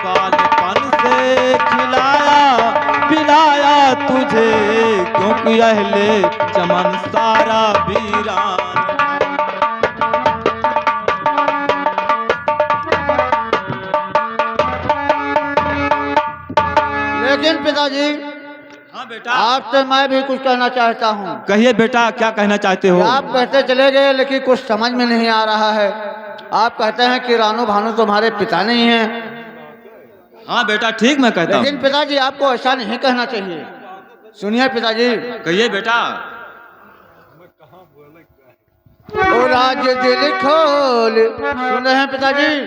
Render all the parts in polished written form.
बालपन से खिलाया पिलाया तुझे, क्योंकि अहले चमन सारा वीरान। लेकिन पिताजी, हाँ बेटा, आपसे मैं भी कुछ कहना चाहता हूँ। कहिए बेटा, क्या कहना चाहते हो? आप कहते चले गए लेकिन कुछ समझ में नहीं आ रहा है। आप कहते हैं कि रानू भानु तुम्हारे पिता नहीं हैं। हाँ बेटा, ठीक मैं कहता हूँ। लेकिन पिताजी आपको ऐसा नहीं कहना चाहिए। सुनिए पिताजी। कहिए बेटा। ओ राज दिल खोल, सुन रहे हैं पिताजी?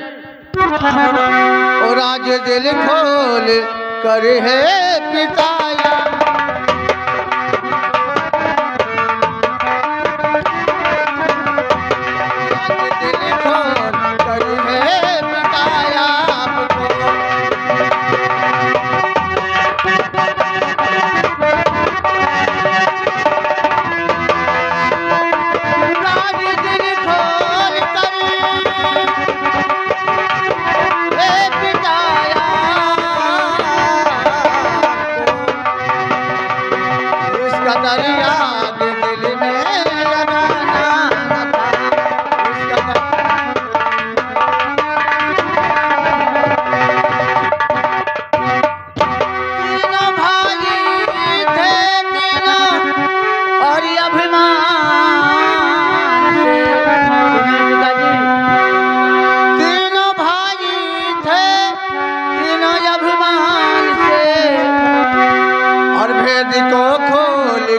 ओ राज दिल खोल कर है पिताया,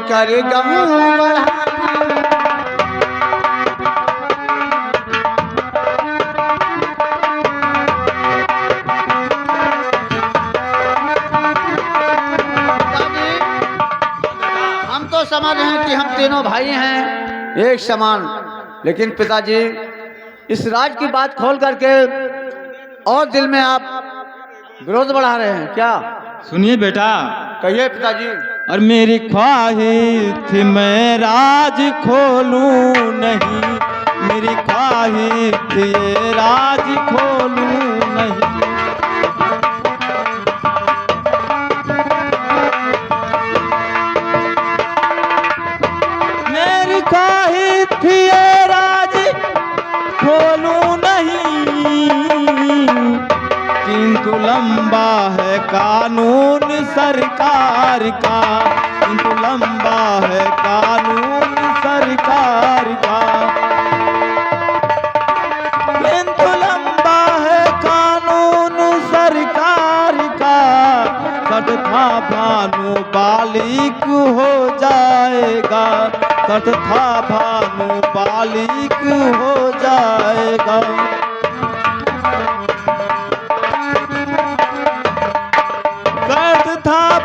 कर गम हम तो समझ रहे हैं कि हम तीनों भाई हैं एक समान, लेकिन पिताजी इस राज की बात खोल करके और दिल में आप विरोध बढ़ा रहे हैं क्या? सुनिए बेटा। कहिए पिताजी। और मेरी ख्वाहिश थी मैं राज खोलूं नहीं, मेरी ख्वाहिश थी ये राज खोलूं नहीं। मेरी ख्वाहिश थी ये राज खोलूं नहीं, किंतु लंबा है कानून सरकार का, किंतु लंबा है कानून सरकार का, किंतु लंबा है कानून सरकार का। सठथा भानु बालिक हो जाएगा, सठथा भानु बालिक हो जाएगा।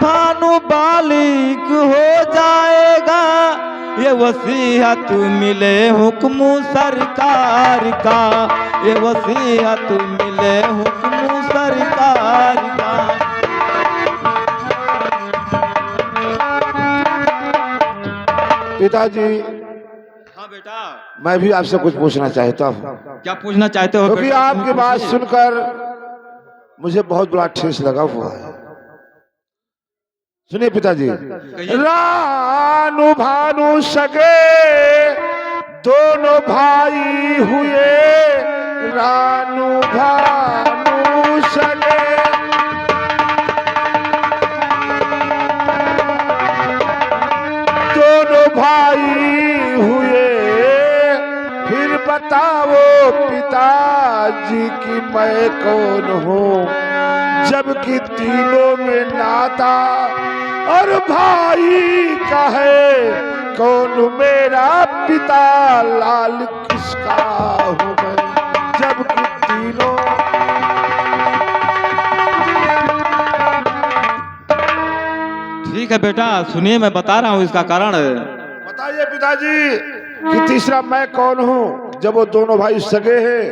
भानु बालिक हो जाएगा, ये वसीयत मिले हुक्म सरकार का, ये वसीयत मिले हुक्म सरकार का। पिताजी। हाँ बेटा। मैं भी आपसे कुछ पूछना चाहता हूँ। क्या पूछना चाहते हो? क्योंकि आपकी बात सुनकर मुझे बहुत बड़ा ठेस लगा हुआ है। सुनिए पिताजी। रानू भानु सगे दोनों भाई हुए, रानू भानु सगे दोनों भाई हुए, फिर बताओ पिताजी कि मैं कौन हूँ, जबकि तीनों में नाता और भाई का है, कौन मेरा पिता लाल किसका हूँ मैं, जबकि तीनों। ठीक है बेटा, सुनिए मैं बता रहा हूँ इसका कारण। बताइए पिताजी कि तीसरा मैं कौन हूँ, जब वो दोनों भाई सगे हैं,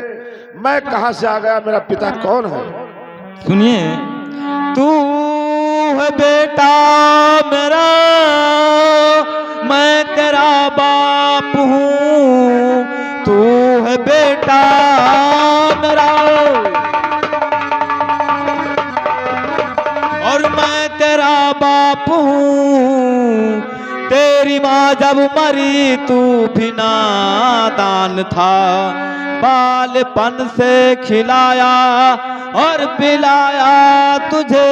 मैं कहाँ से आ गया, मेरा पिता कौन है? सुनिए। तू है बेटा मेरा, मैं तेरा बाप हूँ, तू है बेटा मेरा। तेरा बाप हूँ, तेरी माँ जब मरी तू भी नादान था, बालपन से खिलाया और पिलाया तुझे,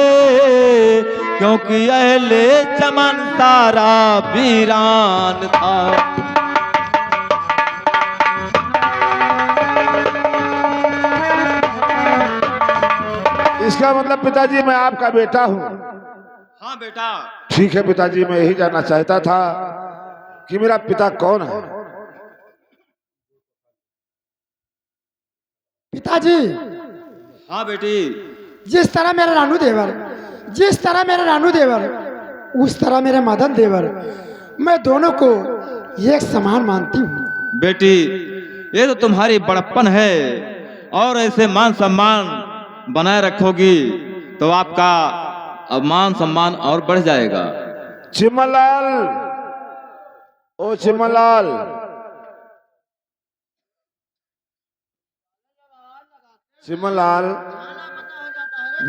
क्योंकि अहले चमन सारा वीरान था। इसका मतलब पिताजी मैं आपका बेटा हूँ। हाँ बेटा। ठीक है पिताजी, मैं यही जानना चाहता था कि मेरा पिता कौन है। पिताजी, हाँ बेटी। जिस तरह मेरा रानू देवर, जिस तरह मेरा रानू देवर, उस तरह मेरे मदन देवर, मैं दोनों को एक समान मानती हूँ। बेटी, ये तो तुम्हारी बड़प्पन है, और ऐसे मान सम्मान बनाए रखोगी तो आपका अब मान सम्मान और बढ़ जाएगा। चिमनलाल, ओ चिमनलाल, चिमनलाल,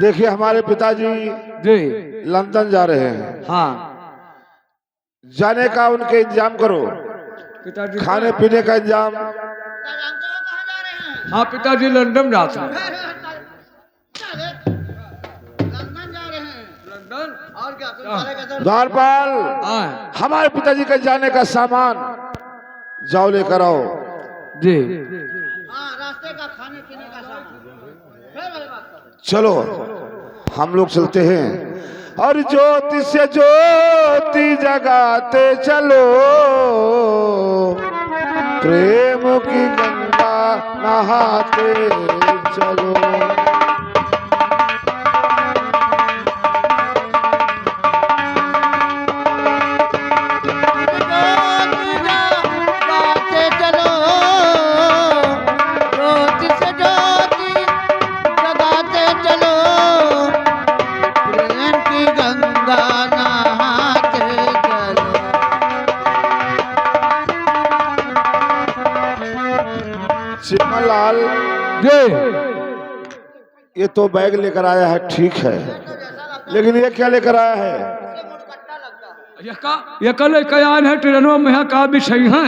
देखिए हमारे पिताजी जी लंदन जा रहे हैं। हाँ जाने का उनके इंतजाम करो, पिताजी। खाने पीने का इंतजाम। हाँ पिताजी लंदन जाते हैं। लंदन और क्या तुम सारे का सब द्वारपाल, हाँ हमारे पिताजी का जाने का सामान जाओ लेकर आओ। जी। हाँ रास्ते का खाने पीने का सामान फिर वही बात करो। चलो हम लोग चलते हैं, और ज्योति से ज्योति जगाते चलो, प्रेम की गंगा नहाते चलो। जगाते चलो, ज्योति से ज्योति जगाते चलो, प्रेम की गंगा नहाते चलो। चिमनलाल, ये तो बैग लेकर आया है, ठीक है, लेकिन ये क्या लेकर आया है? ये कल कयान है ट्रेनों में है का विषय है।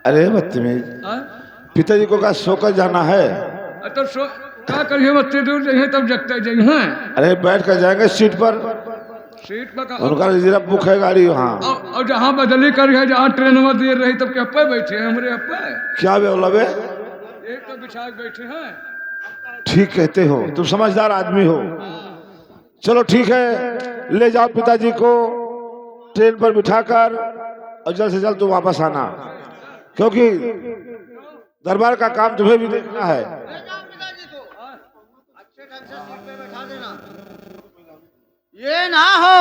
अरे बदतमीज, पिताजी को का सोकर जाना है। तो क्या करिए, बच्चे दूर जाइए तब जगते जाइए। अरे बैठ कर जाएंगे सीट पर, सीट पर उनका रिजर्व बुक है गाड़ी वहाँ। और जहाँ बदली करी है, जहाँ ट्रेन में देर रही तब क्या पे बैठे हैं हमरे पे। क्या बोला बे? एक तो बिछा के बैठे हैं। ठीक कहते हो, तुम समझदार आदमी हो। चलो ठीक है, ले जाओ पिताजी को ट्रेन पर बिठाकर, और जल्द से जल्द तुम वापस आना, क्योंकि दरबार का काम तुम्हें भी देखना है। ले जाओ पिताजी को अच्छे ढंग से सीट पे बैठा देना। ये ना हो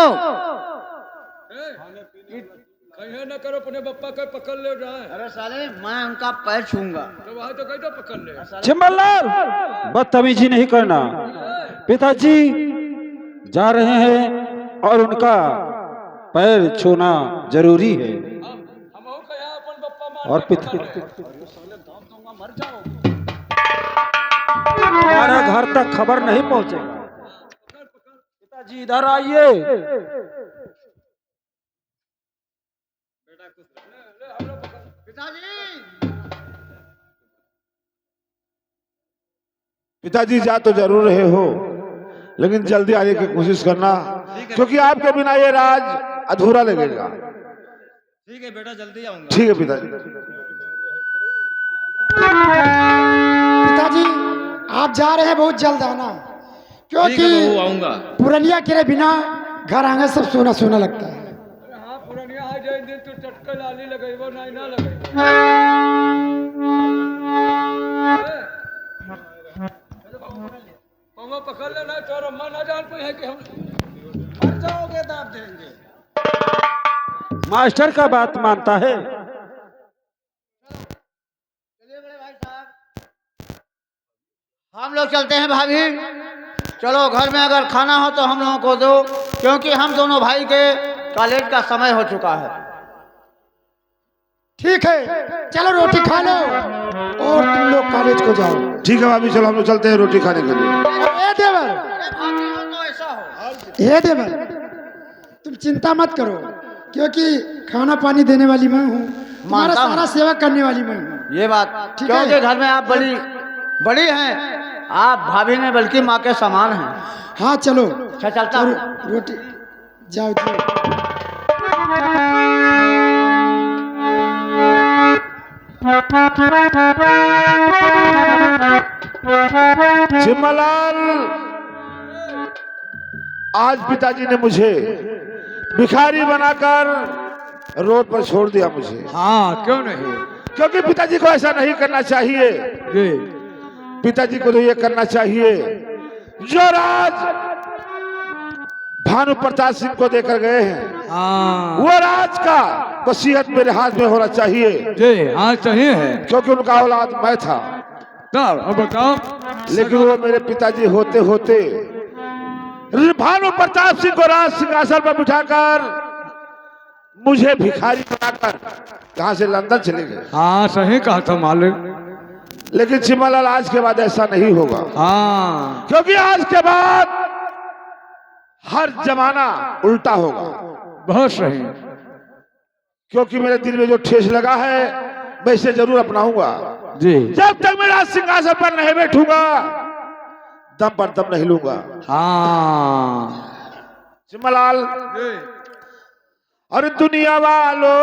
कहीं न करो, अपने पप्पा को पकड़ ले जाए। अरे साले मैं उनका पैर छूंगा। तो वहाँ तो कहीं तो पकड़ ले। चिमनलाल, बदतमीजी नहीं करना। पिताजी जा रहे हैं और उनका पैर छूना जरूरी है। और हमारा घर तक खबर नहीं पहुंचेगा। पिताजी इधर आइए। पिताजी जा तो जरूर रहे हो, लेकिन जल्दी आने की कोशिश करना, क्योंकि आपके बिना ये राज अधूरा लगेगा। ठीक है बेटा, जल्दी आऊंगा। ठीक है पिताजी। पिताजी, आप जा रहे हैं, बहुत जल्द आना, ठीक है बहू, क्योंकि आऊंगा। पुरनिया के बिना घर आंगन सब सोना सोना लगता है। हाँ पुरानिया आ जाए दिन तो चटके लाली लगेबो नहीं ना लगे। पवा पकड़ लेना, तो अम्मा ना जान पाए कि हम मर जाओगे तो आप देंगे। मास्टर का बात मानता है। चलिए बड़े भाई साहब, हम लोग चलते हैं भाभी। चलो घर में अगर खाना हो तो हम लोगों को दो, क्योंकि हम दोनों भाई के कॉलेज का समय हो चुका है। ठीक है, चलो रोटी खा लो और तुम लोग कॉलेज को जाओ। ठीक है भाभी, चलो हम लोग चलते हैं रोटी खाने के लिए। ए देवर, अरे भाभी हो तो ऐसा हो। हे देवर, तुम चिंता मत करो, क्योंकि खाना पानी देने वाली मैं हूँ, तुम्हारा मानता हूँ। सारा सेवा करने वाली मैं हूँ। ये बात ठीक है। क्योंकि घर में आप बड़ी बड़ी हैं, आप भाभी ने बल्कि माँ के समान हैं। हाँ चलो, अच्छा चलता हूँ। रोटी जाओ जाओ। चिम्मलाल, आज पिताजी ने मुझे भिखारी बनाकर रोड पर छोड़ दिया मुझे। हाँ क्यों नहीं। क्योंकि पिताजी को ऐसा नहीं करना चाहिए। जी पिताजी को तो ये करना चाहिए जो राज भानु प्रताप सिंह को देकर गए हैं, हाँ वो राज का वसीयत मेरे हाथ में होना चाहिए। जी हाँ सही है। क्योंकि उनका औलाद मैं था, तब अब बताओ। लेकिन वो मेरे पिताजी होते होते भानु प्रताप सिंह को राज सिंहासन पर बिठाकर मुझे भिखारी बनाकर कहां से लंदन चले गए। हाँ सही कहा था मालिक। लेकिन चिम्मलाल, आज के बाद ऐसा नहीं होगा। हाँ क्योंकि आज के बाद हर जमाना उल्टा होगा। बहुत सही। क्योंकि मेरे दिल में जो ठेस लगा है मैं इसे जरूर अपनाऊंगा। जी जब तक मैं राज सिंहासन पर नहीं बैठूंगा, दम पर दम नहीं लूंगा। हाँ चिम्मलाल, और दुनिया वालों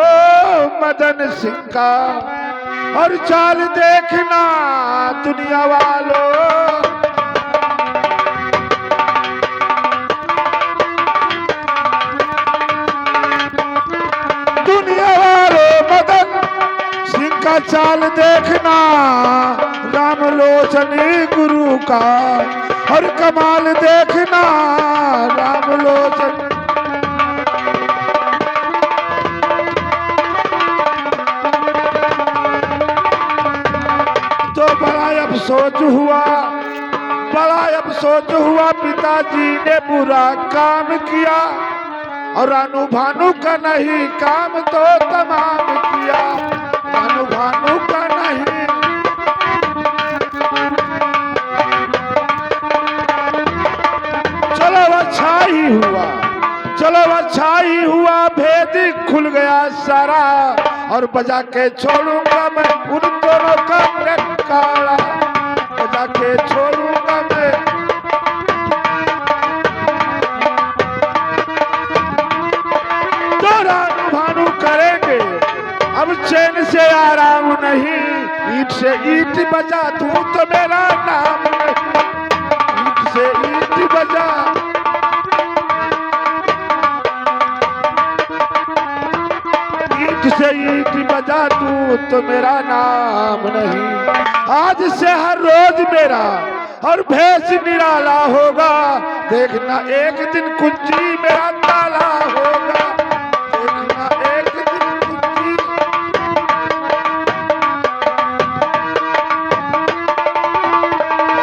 मदन सिंह का और चाल देखना, दुनिया वालों मदन सिंह का चाल देखना, राम लोचनी गुरु का और कमाल देखना, राम लोचन। तो बड़ा अफसोस हुआ पिताजी ने बुरा काम किया, और रानू भानु का नहीं काम तो तमाम किया, रानू भानु का नहीं। चलो अच्छा ही हुआ भेद खुल गया सारा, और बजा के छोड़ूंगा मैं उन दोनों का नकारा, बजा के छोड़ूंगा मैं। तो रानू भानु करेंगे अब चैन से आराम नहीं, ईट से ईट बजा तू तो मेरा नाम नहीं, ईट से ईट बजा। ईट से ईट बजा तू तो मेरा नाम नहीं, आज से हर रोज मेरा और भेष निराला होगा, देखना एक दिन कुंजी मेरा ताला होगा, देखना एक दिन कुंजी।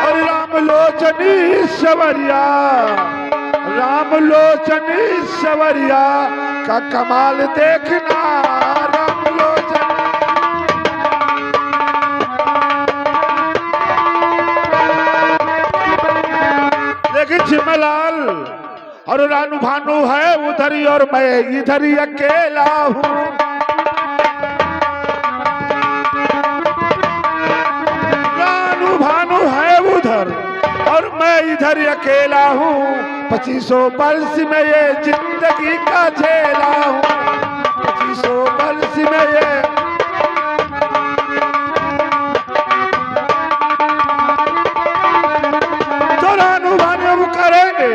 और राम लोचनी सवरिया, राम लोचनी सवरिया का कमाल देखना, राम लोचन। लेकिन चिम्मलाल और रानू भानु है उधर ही और मैं इधर ही अकेला हूँ। रानू भानु है उधर और मैं इधर ही अकेला हूँ, 2500 वर्ष में ये जिंदगी का झेला हूँ, 2500 वर्ष में ये। तो रानू भानु करेंगे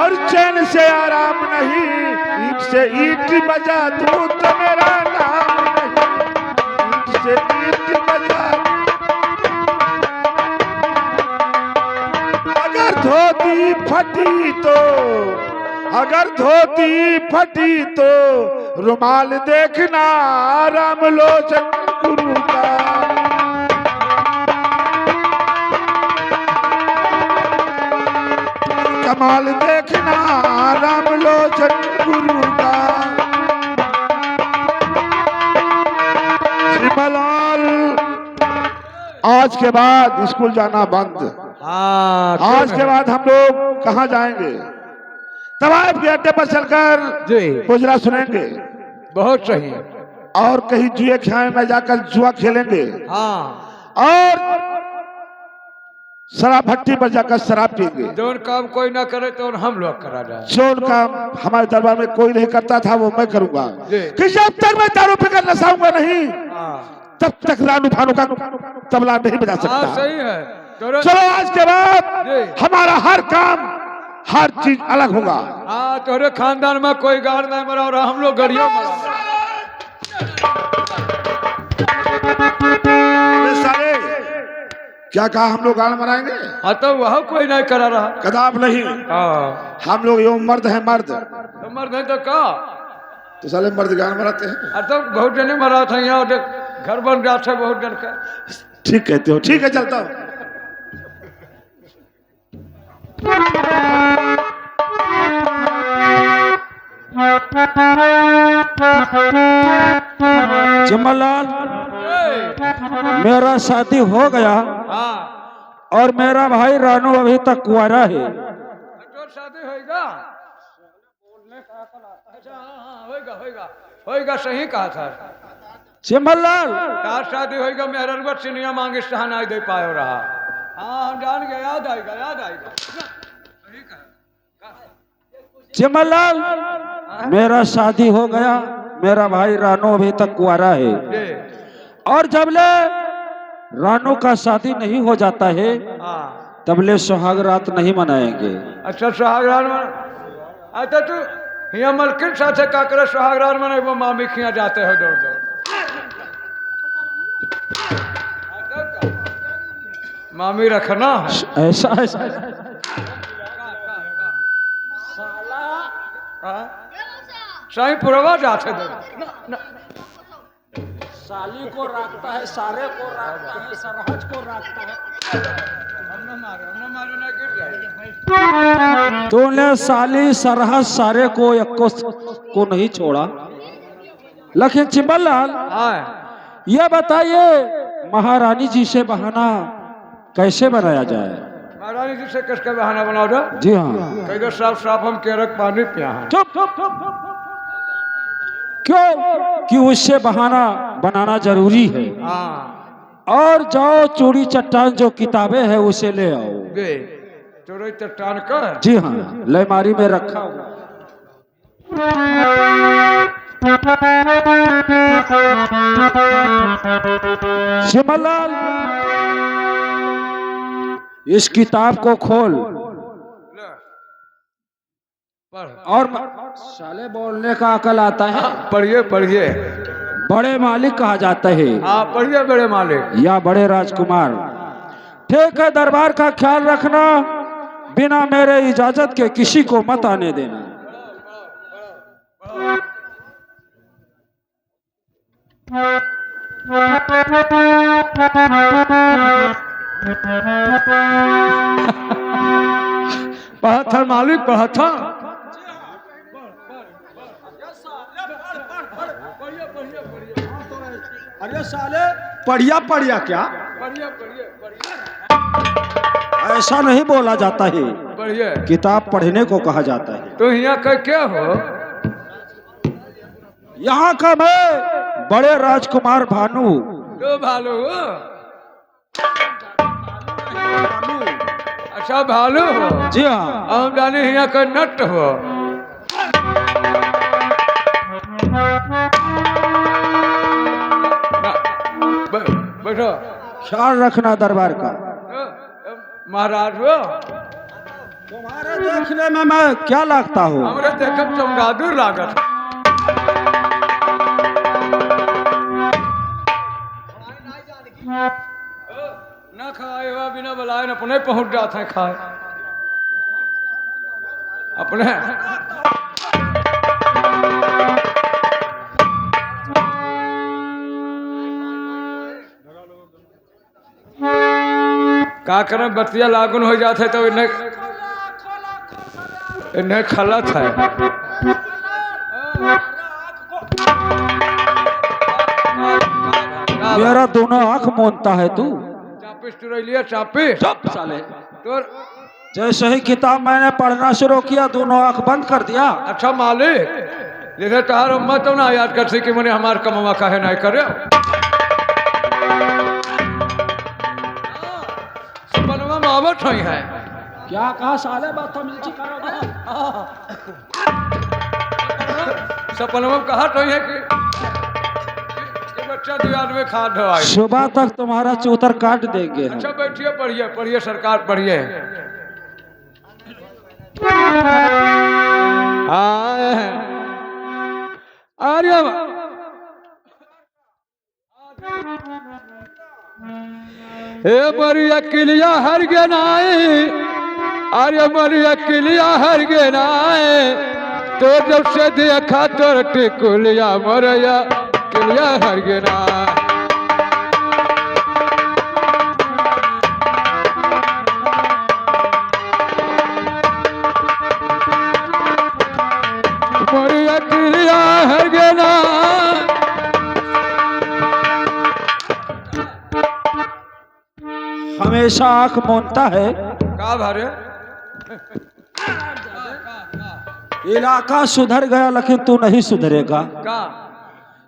और चैन से आराम नहीं, ईट से ईट बजा तू तो मेरा नाम नहीं, ईट से ईट बजा। धोती फटी तो, अगर धोती फटी तो रुमाल देखना, राम लोचन गुरु का। कमाल देखना, राम लोचन गुरु का। चिम्मलाल, आज के बाद स्कूल जाना बंद। आज के बाद हम लोग कहाँ जाएंगे? तवाइफ के अड्डे पर चलकर जी मुजरा सुनेंगे बहुत सही। और कहीं जुए खाए में जाकर जुआ खेलेंगे हाँ और शराब भट्टी पर जाकर शराब पिएंगे। जो काम कोई ना करे तो हम लोग करा जाए। जो काम हमारे दरबार में कोई नहीं करता था वो मैं करूंगा जी। कि जब तक मैं दारू पीकर नशाऊंगा नहीं हाँ तब तक रानू भानू का तबला नहीं बजा हाँ, सकता। सही है। तो चलो आज के बाद जी। हमारा हर काम हर चीज अलग होगा। हाँ तोरे खानदान में कोई गाड़ नहीं मरा और हम लोग गड़ियों मरा। अरे साले क्या कहा हम लोग गाल मराएंगे? हाँ तो वह कोई नहीं करा रहा। कदाप नहीं। हाँ हम लोग यो मर्द है मर्द तो मर नहीं तो का। तो साले मर्द गाल मराते हैं। अब तो बहुत जने मरा था यहाँ घर बन जाते है बहुत जन का। ठीक कहते हो। ठीक है चलता हूँ। चिम्मलाल, मेरा शादी हो गया हाँ और मेरा भाई रानू अभी तक कुंवारा है। तो शादी होएगा। अच्छा हाँ होएगा होएगा होएगा सही कहा था। चिम्मलाल, तार शादी होएगा मेहरनगढ़ सिनिया मांगे नहीं दे पाए रहा। हाँ हम जान गए याद आएगा याद आएगा। सही कहा। चिम्मलाल, मेरा शादी हो गया, मेरा भाई रानू अभी तक कुंवारा है जी और जबले रानू का शादी नहीं हो जाता है हाँ तबले सुहाग रात नहीं मनाएंगे। अच्छा सुहागरात में अच्छा तू यहाँ मलकिन साथे का करे सुहागरात में वो मामी खिया जाते हो दौड़ दौड़। मामी रखना है। ऐसा ऐसा हाँ? सही पुरवा जाते दो। साली को रखता है, सारे को रखता है, सरहज को रखता है। हमने मारो ना गिर जाए। तूने साली सरहद सारे को एको को नहीं छोड़ा। लेकिन चिम्मलाल, हाँ ये बताइए महारानी जी से बहाना कैसे बनाया जाए? महारानी जी से किसका बहाना बनाओ दो? जी हाँ। कह दो साफ साफ हम केरक पानी पिया हैं। चुप। क्यों कि उससे बहाना बनाना जरूरी है। हाँ और जाओ चूड़ी चट्टान जो किताबें हैं उसे ले आओ। गे चोरी चट्टान का जी हाँ, अलमारी में रखा हुआ। चिम्मलाल, इस किताब को खोल पढ़। और साले बोलने का अकल आता है। पढ़िए पढ़िए। बड़े मालिक कहा जाता है हाँ पढ़िए बड़े मालिक। या बड़े राजकुमार। ठीक है, दरबार का ख्याल रखना, बिना मेरे इजाजत के किसी को मत आने देना। पढ़ा मालिक पढ़ा था। अरे साले पढ़िया क्या? ऐसा नहीं बोला जाता है। पढ़िए। किताब पढ़ने को कहा जाता है। तो यहाँ का क्या हो? यहाँ का मैं बड़े राजकुमार भानु। तो भालू हो? अच्छा भालू हो? जी हाँ। हम जाने यहाँ का नट हो। बैठो। ख्याल रखना दरबार का। महाराज हो? तुम्हारे देखने में मैं क्या लगता हूँ? हमरे देखब चमगादुर लागत। ना खाए हुआ बिना बुलाए अपने पहुंच जाते हैं खाए अपने। का करें बतिया लागुन हो जाते तो इन्हें खलत है। मेरा दोनों आंख मूंदता है तू। चापिस तुरैलिया चापिस। चुप साले। तोर जैसे ही किताब मैंने पढ़ना शुरू किया दोनों आंख बंद कर दिया। अच्छा मालिक जैसे तहार अम्मा तो ना याद करती कि मैंने हमार कमवा काहे नहीं करे सपनवा में आवत हुई है। क्या कहा साले बदतमीजी करोगे? सपनवा में कहा तो है कि बच्चा दुआर में खा ढवाई। सुबह तक तुम्हारा चूतर काट देंगे हम। अच्छा बैठिए पढ़िए पढ़िए सरकार पढ़िए। अरे हे मरिया किलिया हर गे नाई अरे मरिया किलिया हर गे नाई तो जब से देखा तोर टिकुलिया मरिया किलिया हर गे नाई। मरिया किलिया हर गे नाई हमेशा आंख मूंदता है। का भरे इलाका सुधर गया लेकिन तू नहीं सुधरेगा। का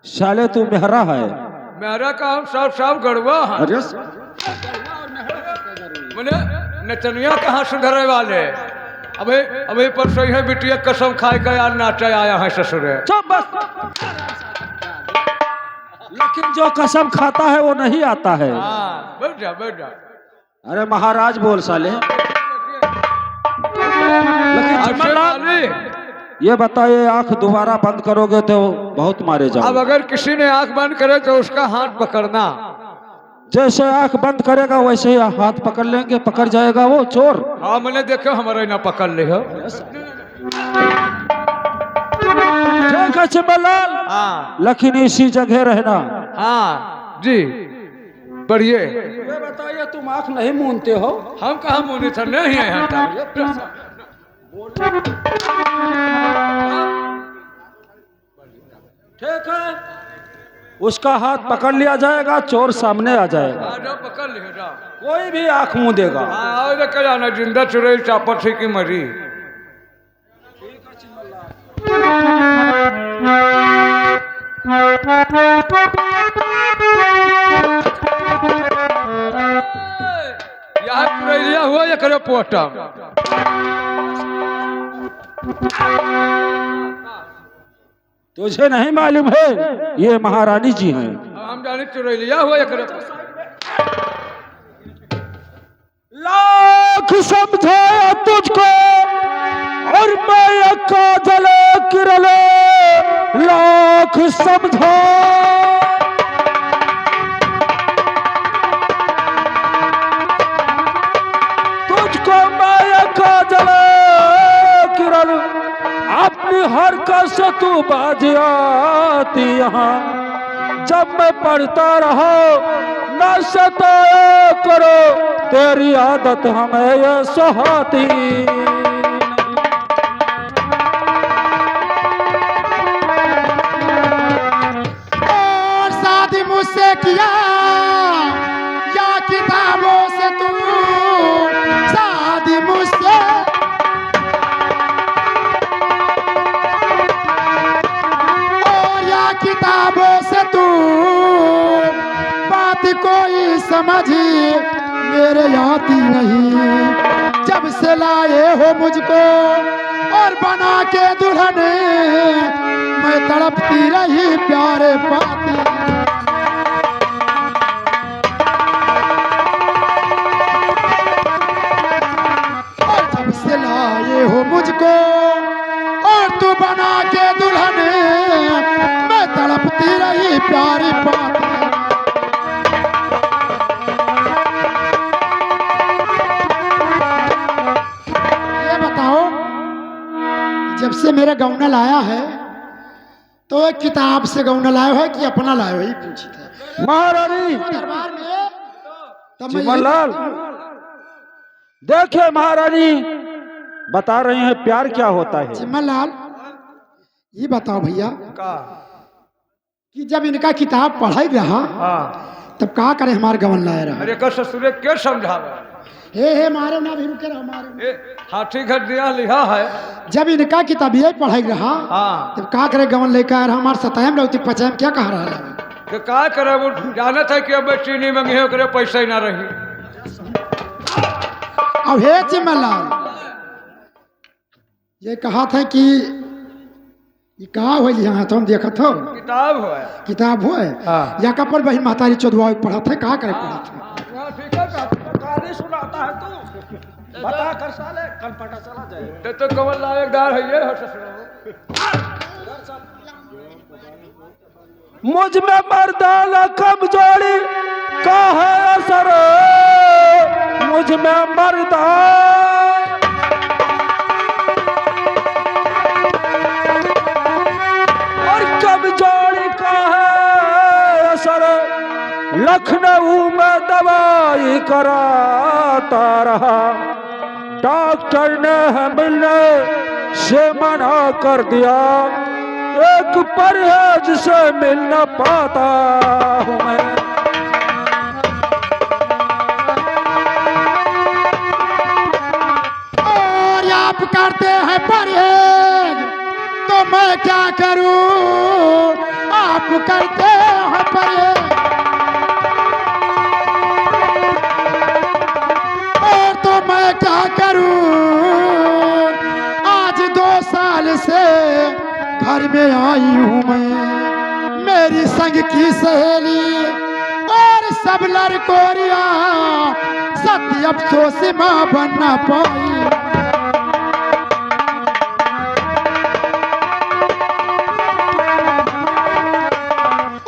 साले तू मेहरा है। मेरा काम सब गड़बा है। अरे मैंने नचनिया कहाँ सुधरे वाले अबे अबे परसों है बिटिया कसम खाए गया नाचा आया है ससुरे। चुप बस। लेकिन जो कसम खाता है वो नहीं आता है। हाँ बैठ जा बैठ जा। अरे महाराज बोल साले। लेकिन अच्छे चिमनलाल, वाली, ये बताइए आंख दोबारा बंद करोगे तो बहुत मारे अब जाओगे। अगर किसी ने आंख बंद करे तो उसका हाथ पकड़ना। जैसे आंख बंद करेगा वैसे ही हाथ पकड़ लेंगे, पकड़ जाएगा वो चोर। हाँ मैंने देखो हमारा ना पकड़ ली हो। ठीक है चिमनलाल, हाँ लेकिन इसी जगह रहना। हाँ जी बढ़िए। ये बताइए तुम आंख नहीं मूंदते हो? हम कहाँ मुनि थे नहीं है यहाँ तक। ठीक है, उसका हाथ पकड़ लिया जाएगा, चोर सामने आ जाएगा। हाँ जाओ पकड़ लियो जाओ। कोई भी आंख मुंह देगा। हाँ आओ देख जाना जिंदा चुरैल चापट थी की मरी। यहाँ चुरैलिया हुआ या करे पोटम। तुझे नहीं मालूम है ये महारानी जी हैं। हम जाने चुरैलिया हुआ या करे। लाख समझाया तुझको और मैं काजल किरले लाख समझा। तुझको मैं काजल किरल अपनी हरकत से तू बाज आती यहाँ। जब मैं पढ़ता रहा न सताया करो तेरी आदत हमें ये सहाती। और शादी मुझसे किया या किताबों से तू शादी मुझसे और या किताबों से तू बात कोई समझी मेरे आती नहीं। जब से लाए हो मुझको और बना के दुल्हन मैं तड़पती रही प्यारे पाती। और जब से लाए हो मुझको और तू बना के दुल्हन मैं तड़पती रही प्यारी पाती। ये बताओ जब से मेरे गौना लाया है तो एक किताब से गौना लाया है कि अपना लाया है, पूछी थे महारानी दरबार में। तब मैं चिमनलाल, देखिए महारानी बता रही हैं प्यार क्या होता है। चिमनलाल ये बताओ भैया का कि जब इनका किताब पढ़ाई रहा हाँ तब का करे हमारे गवन लाया रहा। अरे कर ससुरे के समझावे। हे मारो ना भी रुके रहो मारो। हाथी घर दिया लिहा है। जब इनका किताब ये पढ़ाई रहा हाँ तब का करे गवन लेकर हमारे सतायम रहती पचायम क्या कह रहा है। तो का करे वो जानत है कि अब चीनी मंगी है ओकरे पैसा ही ना रही। अब हे चिमलाल ये कहा था कि ये कहा हो यहाँ तो हम देखत हो किताब हो किताब हो हाँ। या कपल बहन महतारी चौधवा पढ़ा था कहा करे पढ़ा था। ठीक है कहानी सुनाता है तू बता कर साले कल पता चला जाए। तो कमल लायकदार है ये हो ससुरो। मुझ में मर्दाना कमजोरी का है असर, मुझ में मर्दा और कमजोरी का है असर। लखनऊ में दवाई कराता रहा, डॉक्टर ने मिलने से मना कर दिया, एक परहेज से मिल न पाता हूँ मैं। और आप करते हैं परहेज तो मैं क्या करूं, आप करते हैं परहेज और तो मैं क्या करूं। आज 2 साल से घर में आई हूँ मैं, मेरी संग की सहेली और सब लड़कोरिया सत्य अफसोस माँ बनना पाई।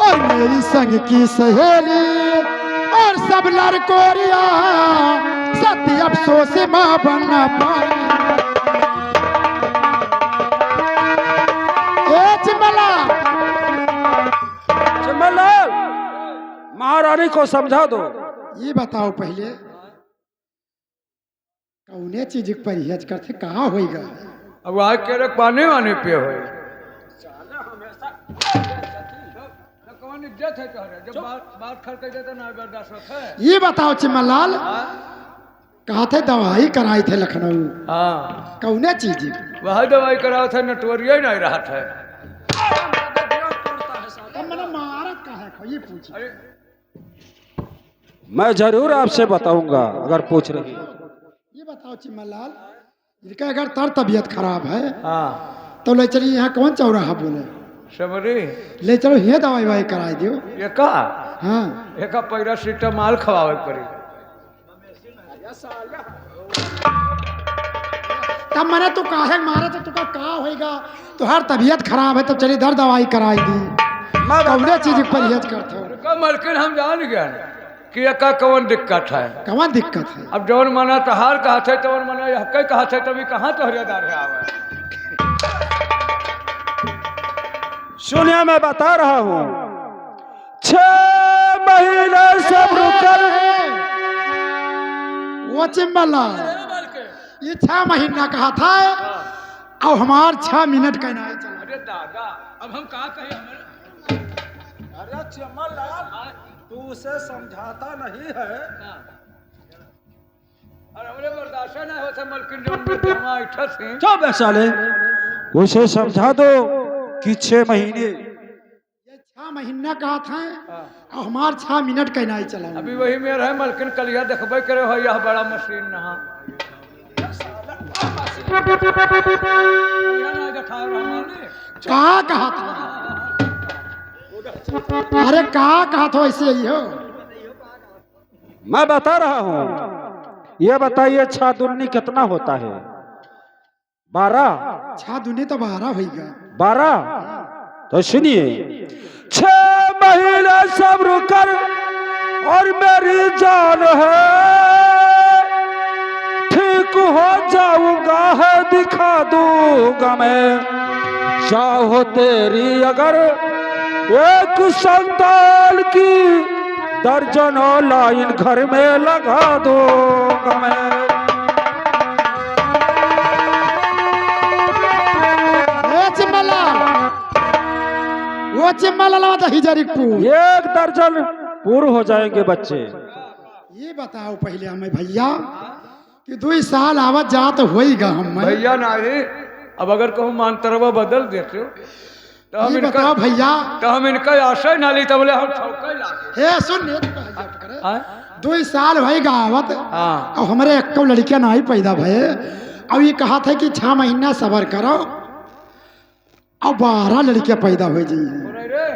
और मेरी संग की सहेली और सब लड़कोरिया सत्य अफसोस माँ बनना पाई। चिमलाल महारानी को समझा दो। ये बताओ पहले कौने चीज पर परहेज करते कहाँ होएगा। अब आज के रख पानी वानी पे हो इज्जत है तोहरे जब बात खड़के देते ना बर्दाश्त है। ये बताओ चिमलाल कहा थे दवाई कराई थे लखनऊ हाँ कौने चीज वह दवाई कराओ था नटवरिया ही नहीं रहा था। मैंने महारत का है ये पूछ। अरे मैं जरूर आपसे बताऊंगा अगर पूछ रही। ये बताओ चिमलाल इनका अगर तर तबीयत खराब है हाँ तो ले चलिए यहाँ कौन चौराहा बोले समरी ले चलो ये दवाई वाई कराई दियो। ये का हाँ एक पैरासीटामॉल खवावे पड़ी। तब मैंने तो काहे मारा तो तुका का होएगा तो हर तबीयत खराब है तो चलिए दर दवाई कराई दी। कौने चीज पर परहेज करते हो का मलकिन हम जान गए कि का कौन दिक्कत है। कौन दिक्कत है। अब जौन मना तहार कहा थे तौन मना यह कई कहा थे तभी कहाँ तोहरेदार है आवे। सुनिए मैं बता रहा हूँ 6 महीने सब्र कर। वो चिमलाल ये 6 महीना कहा था और हमार 6 मिनट का नहीं चला। अरे दादा अब हम कहा कहें अरे चिमलाल तू उसे समझाता नहीं है। अरे हमरे बर्दाश्त नहीं होता मलकिन जो हम इठा थे। चुप है साले उसे समझा दो कि 6 महीने ये 6 महीना कहा था और हमार 6 मिनट का नहीं चला। अभी वही में रहे मलकिन कलिया देखबे करे हो यह बड़ा मशीन नहा कहा कहा था। अरे कहा था ऐसे ही हो। मैं बता रहा हूँ ये बताइए 6 दूनी कितना होता है। 12 6 दूनी तो 12 होगा। 12 तो सुनिए 6 महीने सब्र कर और मेरी जान है ठीक हो जाऊंगा है दिखा दूंगा मैं। चाहो तेरी अगर एक संतान की दर्जनों लाइन घर में लगा दूंगा मैं। वो चिमलाल तो हिजरिकपुर 1 दर्जन पूर्ण हो जाएंगे बच्चे। ये बताओ पहले हमें भैया कि 2 साल आवत जात होईगा हम भैया नहीं, अब अगर कहूँ मानतरवा बदल देते तो हम ये इनका बताओ भैया तो हम इनका आशा ही ना ली, तो बोले हम ठोका ही लागे। हे सुन ये तो कहा जात करे। हाँ? 2 साल भई आवत हाँ। अब हमारे एक लड़कियां नहीं पैदा भये। अब ये कहा था कि 6 महीना सबर करो, अब 12 लड़कियां पैदा हो जी। रे